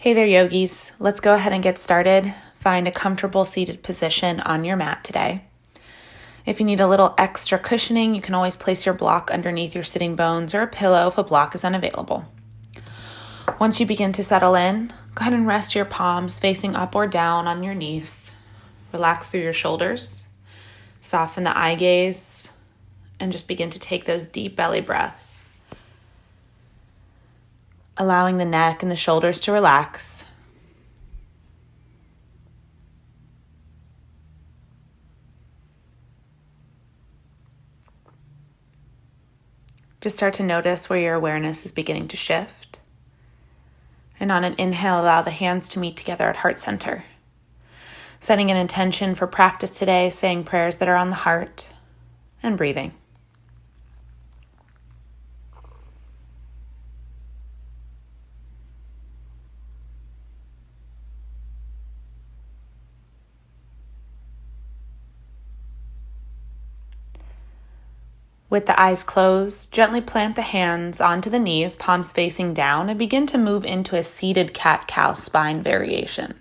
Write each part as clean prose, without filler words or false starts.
Hey there, yogis. Let's go ahead and get started. Find a comfortable seated position on your mat today. If you need a little extra cushioning, you can always place your block underneath your sitting bones or a pillow if a block is unavailable. Once you begin to settle in, go ahead and rest your palms facing up or down on your knees. Relax through your shoulders, soften the eye gaze, and just begin to take those deep belly breaths. Allowing the neck and the shoulders to relax. Just start to notice where your awareness is beginning to shift. And on an inhale, allow the hands to meet together at heart center. Setting an intention for practice today, saying prayers that are on the heart, and breathing. With the eyes closed, gently plant the hands onto the knees, palms facing down, and begin to move into a seated cat-cow spine variation.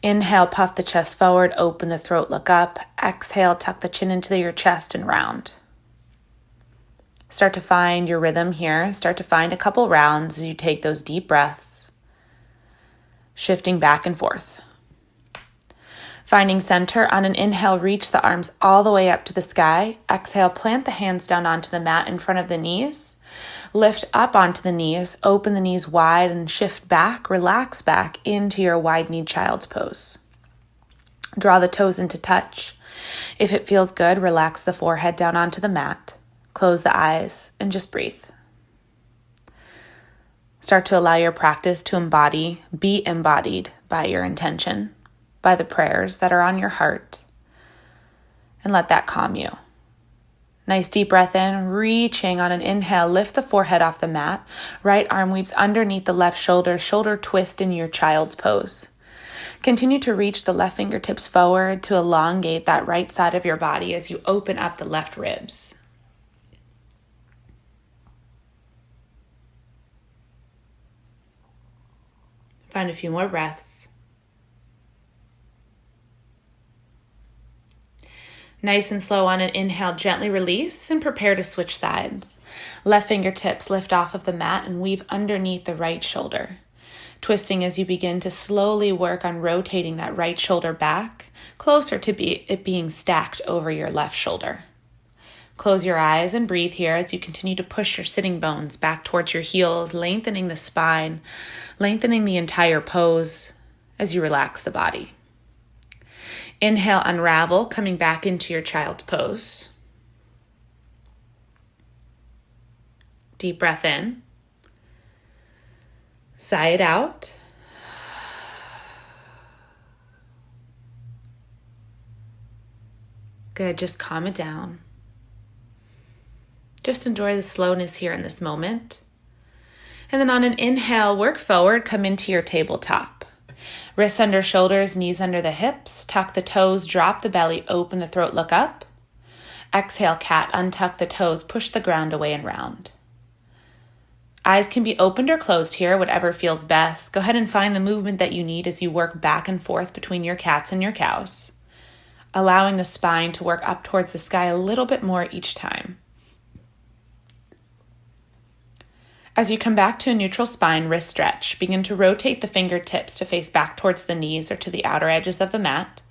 Inhale, puff the chest forward, open the throat, look up. Exhale, tuck the chin into your chest and round. Start to find your rhythm here. Start to find a couple rounds as you take those deep breaths, shifting back and forth. Finding center, on an inhale, reach the arms all the way up to the sky. Exhale, plant the hands down onto the mat in front of the knees. Lift up onto the knees, open the knees wide and shift back, relax back into your wide-kneed child's pose. Draw the toes into touch. If it feels good, relax the forehead down onto the mat. Close the eyes and just breathe. Start to allow your practice to be embodied by your intention, by the prayers that are on your heart, and let that calm you. Nice deep breath in, reaching on an inhale, lift the forehead off the mat, right arm weaves underneath the left shoulder, shoulder twist in your child's pose. Continue to reach the left fingertips forward to elongate that right side of your body as you open up the left ribs. Find a few more breaths. Nice and slow on an inhale, gently release and prepare to switch sides. Left fingertips lift off of the mat and weave underneath the right shoulder. Twisting as you begin to slowly work on rotating that right shoulder back, closer to it being stacked over your left shoulder. Close your eyes and breathe here as you continue to push your sitting bones back towards your heels, lengthening the spine, lengthening the entire pose as you relax the body. Inhale, unravel, coming back into your child's pose. Deep breath in. Sigh it out. Good, just calm it down. Just enjoy the slowness here in this moment. And then on an inhale, work forward, come into your tabletop. Wrists under shoulders, knees under the hips. Tuck the toes, drop the belly, open the throat, look up. Exhale, cat, untuck the toes, push the ground away and round. Eyes can be opened or closed here, whatever feels best. Go ahead and find the movement that you need as you work back and forth between your cats and your cows, allowing the spine to work up towards the sky a little bit more each time. As you come back to a neutral spine, wrist stretch. Begin to rotate the fingertips to face back towards the knees or to the outer edges of the mat.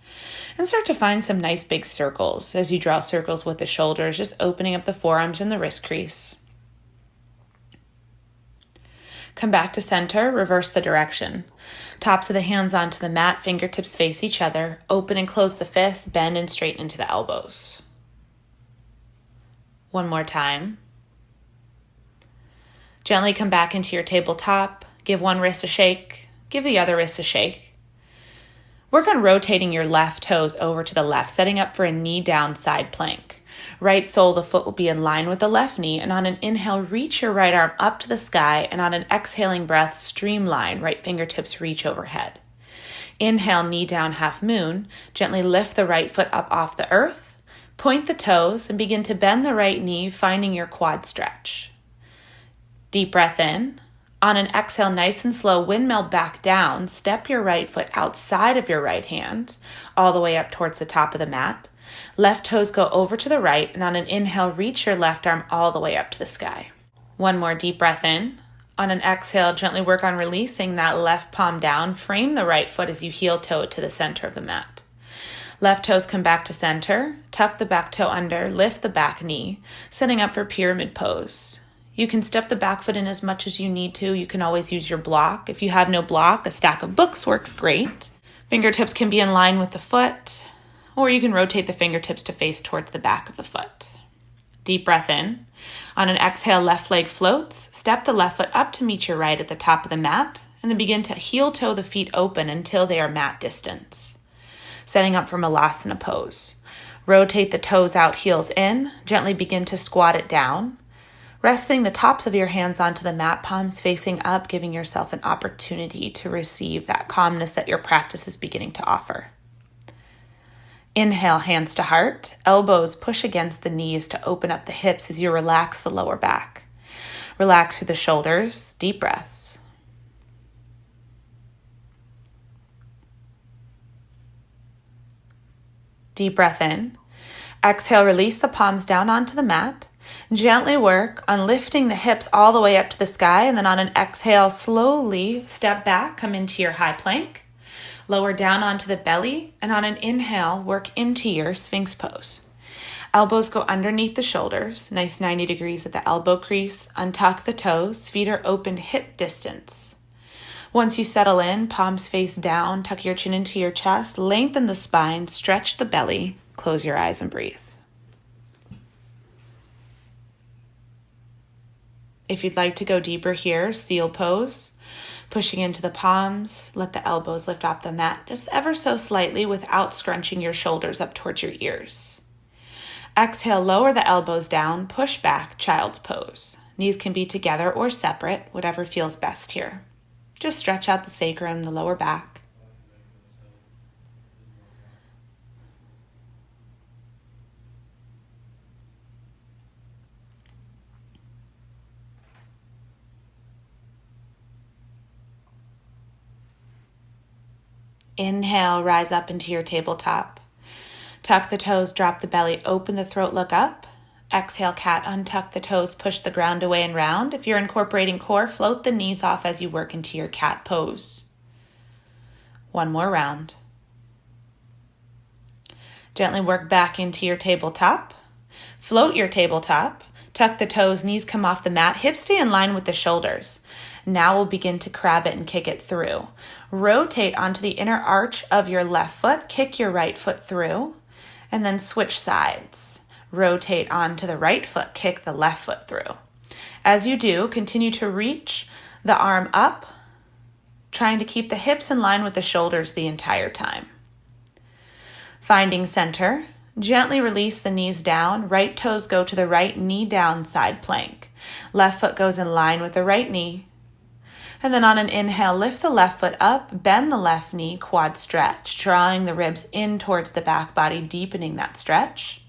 And start to find some nice big circles as you draw circles with the shoulders, just opening up the forearms and the wrist crease. Come back to center, reverse the direction. Tops of the hands onto the mat, fingertips face each other. Open and close the fists, bend and straighten into the elbows. One more time. Gently come back into your tabletop. Give one wrist a shake. Give the other wrist a shake. Work on rotating your left toes over to the left, setting up for a knee down side plank. Right sole of the foot will be in line with the left knee, and on an inhale, reach your right arm up to the sky, and on an exhaling breath, streamline, right fingertips reach overhead. Inhale, knee down, half moon. Gently lift the right foot up off the earth. Point the toes and begin to bend the right knee, finding your quad stretch. Deep breath in. On an exhale, nice and slow, windmill back down. Step your right foot outside of your right hand, all the way up towards the top of the mat. Left toes go over to the right, and on an inhale, reach your left arm all the way up to the sky. One more deep breath in. On an exhale, gently work on releasing that left palm down. Frame the right foot as you heel toe it to the center of the mat. Left toes come back to center. Tuck the back toe under. Lift the back knee, setting up for pyramid pose. You can step the back foot in as much as you need to. You can always use your block. If you have no block, a stack of books works great. Fingertips can be in line with the foot, or you can rotate the fingertips to face towards the back of the foot. Deep breath in. On an exhale, left leg floats. Step the left foot up to meet your right at the top of the mat, and then begin to heel toe the feet open until they are mat distance. Setting up for Malasana pose. Rotate the toes out, heels in. Gently begin to squat it down. Resting the tops of your hands onto the mat, palms facing up, giving yourself an opportunity to receive that calmness that your practice is beginning to offer. Inhale, hands to heart. Elbows push against the knees to open up the hips as you relax the lower back. Relax through the shoulders. Deep breaths. Deep breath in. Exhale, release the palms down onto the mat. Gently work on lifting the hips all the way up to the sky, and then on an exhale, slowly step back, come into your high plank. Lower down onto the belly, and on an inhale, work into your Sphinx pose. Elbows go underneath the shoulders, nice 90 degrees at the elbow crease. Untuck the toes, feet are open hip distance. Once you settle in, palms face down, tuck your chin into your chest, lengthen the spine, stretch the belly, close your eyes and breathe. If you'd like to go deeper here, seal pose. Pushing into the palms, let the elbows lift off the mat just ever so slightly without scrunching your shoulders up towards your ears. Exhale, lower the elbows down, push back, child's pose. Knees can be together or separate, whatever feels best here. Just stretch out the sacrum, the lower back. Inhale, rise up into your tabletop. Tuck the toes, drop the belly, open the throat, look up. Exhale, cat, untuck the toes, push the ground away and round. If you're incorporating core, float the knees off as you work into your cat pose. One more round. Gently work back into your tabletop. Float your tabletop. Tuck the toes, knees come off the mat, hips stay in line with the shoulders. Now we'll begin to crab it and kick it through. Rotate onto the inner arch of your left foot, kick your right foot through, and then switch sides. Rotate onto the right foot, kick the left foot through. As you do, continue to reach the arm up, trying to keep the hips in line with the shoulders the entire time. Finding center, gently release the knees down. Right toes go to the right, knee down, side plank. Left foot goes in line with the right knee. And then on an inhale, lift the left foot up, bend the left knee, quad stretch, drawing the ribs in towards the back body, deepening that stretch.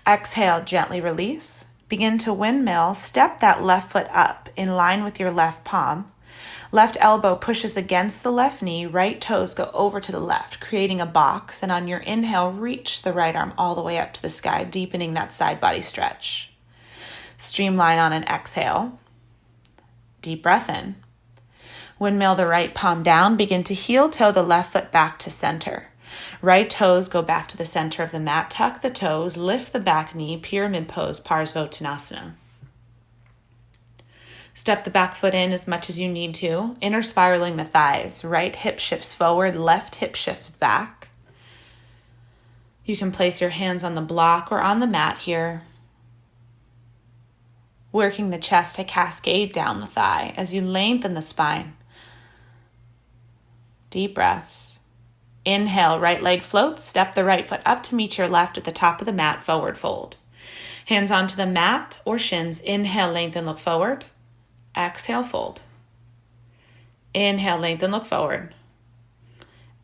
Exhale, gently release. Begin to windmill, step that left foot up in line with your left palm. Left elbow pushes against the left knee, right toes go over to the left, creating a box. And on your inhale, reach the right arm all the way up to the sky, deepening that side body stretch. Streamline on an exhale. Deep breath in. Windmill the right palm down, begin to heel toe the left foot back to center. Right toes go back to the center of the mat, tuck the toes, lift the back knee, pyramid pose, Parsvottanasana. Step the back foot in as much as you need to, inner spiraling the thighs. Right hip shifts forward, left hip shifts back. You can place your hands on the block or on the mat here, working the chest to cascade down the thigh as you lengthen the spine. Deep breaths. Inhale, right leg floats. Step the right foot up to meet your left at the top of the mat, forward fold. Hands onto the mat or shins. Inhale, lengthen, look forward. Exhale, fold. Inhale, lengthen, look forward.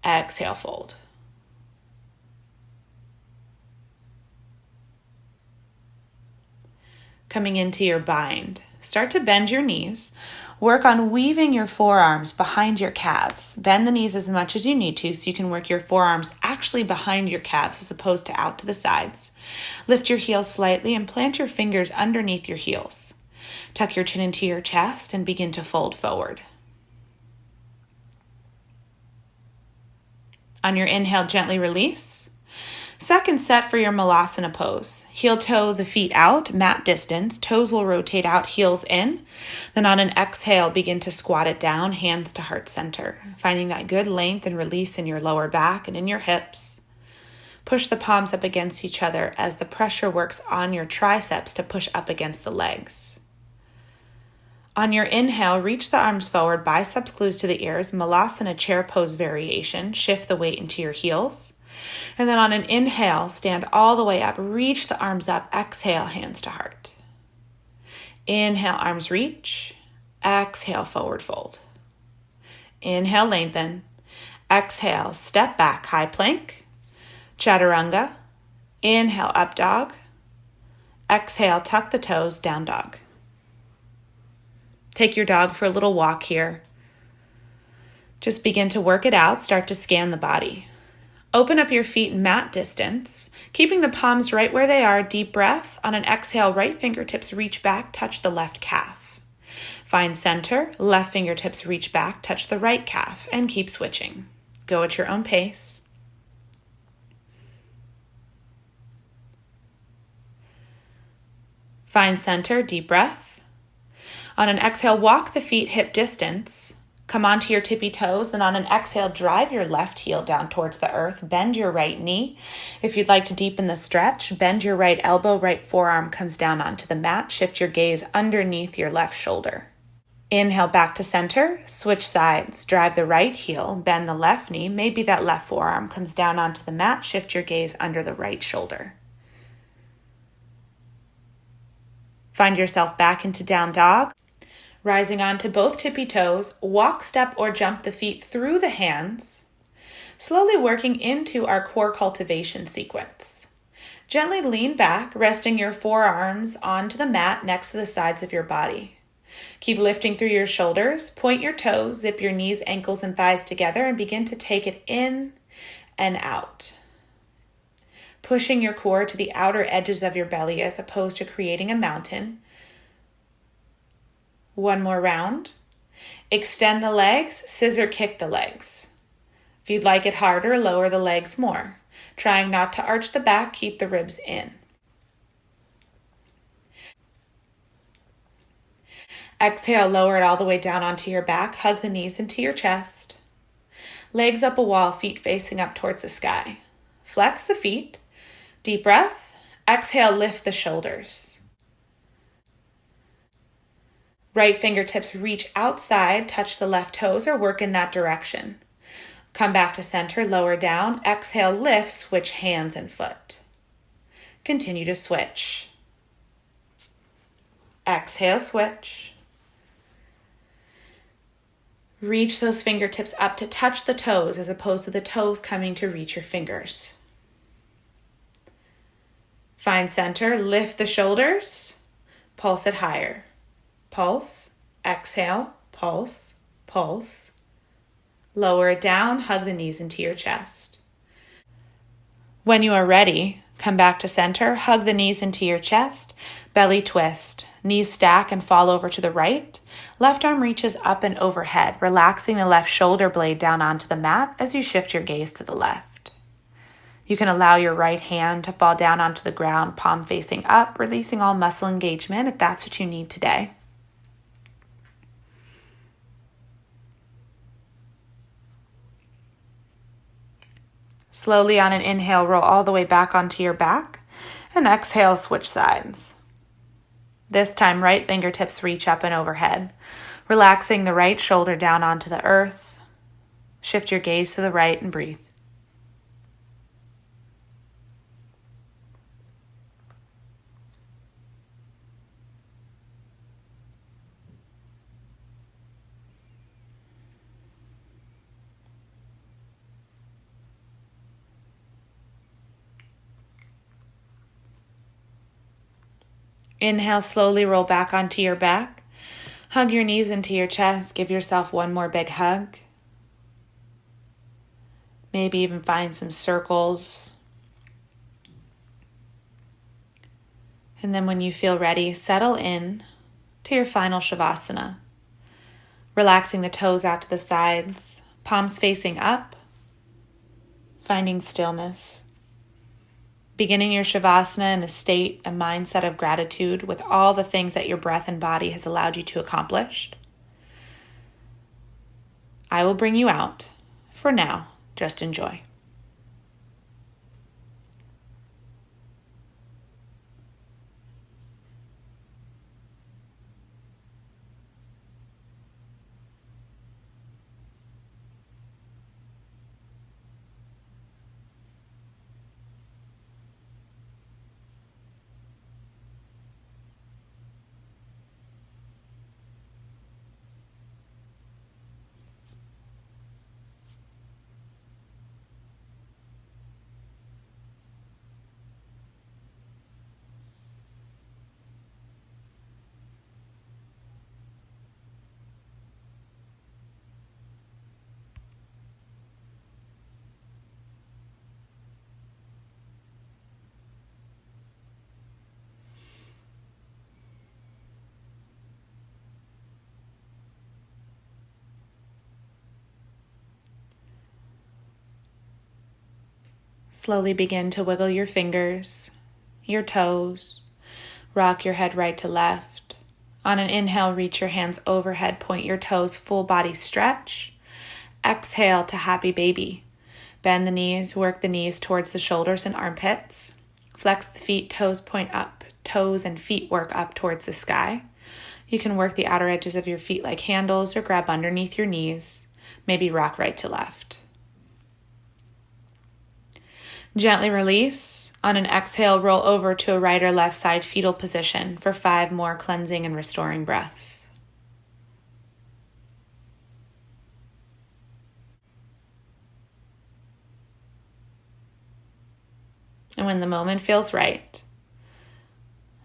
Exhale, fold. Coming into your bind. Start to bend your knees. Work on weaving your forearms behind your calves. Bend the knees as much as you need to so you can work your forearms actually behind your calves as opposed to out to the sides. Lift your heels slightly and plant your fingers underneath your heels. Tuck your chin into your chest and begin to fold forward. On your inhale, gently release. Second set for your Malasana pose. Heel toe the feet out, mat distance. Toes will rotate out, heels in. Then on an exhale, begin to squat it down, hands to heart center. Finding that good length and release in your lower back and in your hips. Push the palms up against each other as the pressure works on your triceps to push up against the legs. On your inhale, reach the arms forward, biceps glues to the ears, Malasana chair pose variation. Shift the weight into your heels. And then on an inhale, stand all the way up, reach the arms up, exhale, hands to heart. Inhale, arms reach. Exhale, forward fold. Inhale, lengthen. Exhale, step back, high plank. Chaturanga. Inhale, up dog. Exhale, tuck the toes, down dog. Take your dog for a little walk here. Just begin to work it out. Start to scan the body. Open up your feet mat distance, keeping the palms right where they are. Deep breath. On an exhale, right fingertips reach back, touch the left calf. Find center. Left fingertips reach back, touch the right calf, and keep switching. Go at your own pace. Find center. Deep breath. On an exhale, walk the feet hip distance. Come onto your tippy toes, then on an exhale, drive your left heel down towards the earth. Bend your right knee. If you'd like to deepen the stretch, bend your right elbow, right forearm comes down onto the mat. Shift your gaze underneath your left shoulder. Inhale back to center, switch sides. Drive the right heel, bend the left knee. Maybe that left forearm comes down onto the mat. Shift your gaze under the right shoulder. Find yourself back into down dog. Rising onto both tippy toes, walk, step, or jump the feet through the hands, slowly working into our core cultivation sequence. Gently lean back, resting your forearms onto the mat next to the sides of your body. Keep lifting through your shoulders, point your toes, zip your knees, ankles, and thighs together, and begin to take it in and out. Pushing your core to the outer edges of your belly as opposed to creating a mountain. One more round. Extend the legs, scissor kick the legs. If you'd like it harder, lower the legs more. Trying not to arch the back, keep the ribs in. Exhale, lower it all the way down onto your back. Hug the knees into your chest. Legs up a wall, feet facing up towards the sky. Flex the feet. Deep breath. Exhale, lift the shoulders. Right fingertips reach outside, touch the left toes, or work in that direction. Come back to center, lower down. Exhale, lift, switch hands and foot. Continue to switch. Exhale, switch. Reach those fingertips up to touch the toes as opposed to the toes coming to reach your fingers. Find center, lift the shoulders, pulse it higher. Pulse, exhale, pulse, pulse. Lower it down, hug the knees into your chest. When you are ready, come back to center, hug the knees into your chest, belly twist, knees stack and fall over to the right. Left arm reaches up and overhead, relaxing the left shoulder blade down onto the mat as you shift your gaze to the left. You can allow your right hand to fall down onto the ground, palm facing up, releasing all muscle engagement if that's what you need today. Slowly on an inhale, roll all the way back onto your back, and exhale, switch sides. This time, right fingertips reach up and overhead, relaxing the right shoulder down onto the earth. Shift your gaze to the right and breathe. Inhale, slowly roll back onto your back. Hug your knees into your chest. Give yourself one more big hug. Maybe even find some circles. And then when you feel ready, settle in to your final Shavasana. Relaxing the toes out to the sides, palms facing up, finding stillness. Beginning your Shavasana in a mindset of gratitude with all the things that your breath and body has allowed you to accomplish. I will bring you out. For now, just enjoy. Slowly begin to wiggle your fingers, your toes, rock your head right to left. On an inhale, reach your hands overhead, point your toes, full body stretch. Exhale to happy baby. Bend the knees, work the knees towards the shoulders and armpits. Flex the feet, toes point up, toes and feet work up towards the sky. You can work the outer edges of your feet like handles or grab underneath your knees. Maybe rock right to left. Gently release. On an exhale, roll over to a right or left side fetal position for 5 more cleansing and restoring breaths. And when the moment feels right,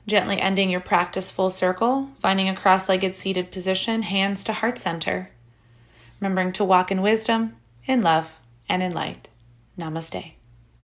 gently ending your practice full circle, finding a cross-legged seated position, hands to heart center. Remembering to walk in wisdom, in love, and in light. Namaste.